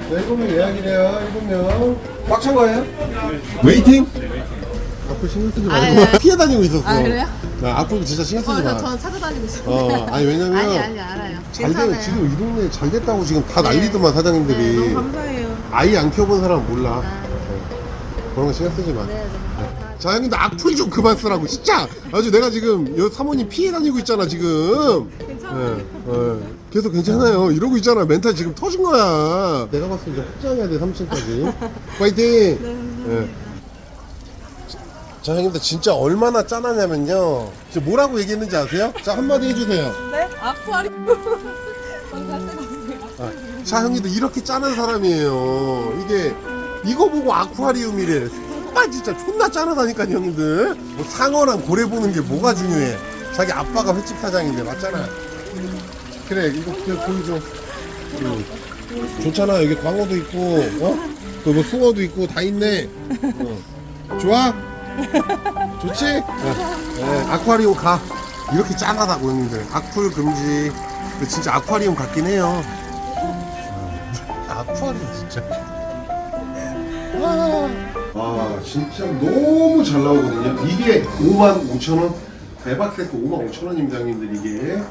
7명 예약이래요. 7명. 꽉 찬 거예요? 웨이팅? 앞으로 신경 쓰지 말고 피해 다니고 있었어. 아, 그래요? 앞으로 진짜 신경 쓰지 마. 저는 찾아다니고 있어요. 아니 왜냐면 아니 알아요. 잘 돼, 괜찮아요. 지금 이 동네 잘 됐다고 지금 다 난리더만 사장님들이. 네, 너무 감사해요. 아이 안 키워본 사람은 몰라. 아. 그런 거 신경 쓰지 마. 네, 네. 자 형님들 악플 좀 그만 쓰라고 진짜. 아주 내가 지금 여 사모님 피해 다니고 있잖아 지금. 괜찮아요. 계속 괜찮아요 이러고 있잖아. 멘탈 지금 터진 거야. 내가 봤을 때 확장해야 돼 3층까지. 파이팅. 네. 자 형님들 진짜 얼마나 짠하냐면요. 지금 뭐라고 얘기했는지 아세요? 자 한마디 해주세요. 네? 아쿠아리움. 거기 갈 데가 없어요. 자 형님들 이렇게 짠한 사람이에요. 이게 이거 보고 아쿠아리움이래. 정말 진짜 존나 짠하다니까 형님들. 뭐 상어랑 고래 보는 게 뭐가 중요해. 자기 아빠가 횟집 사장인데 맞잖아. 그래 이거 보여줘. 좋잖아. 여기 광어도 있고 그뭐 숭어도 있고 다 있네. 좋아? 좋지? 네, 아쿠아리움 가. 이렇게 짠하다고 형님들. 악플 금지. 진짜 아쿠아리움 같긴 해요. 아쿠아리움 진짜. 아 진짜 너무 잘 나오거든요. 이게 55,000원. 대박 세트 55,000원입니다 형님들. 이게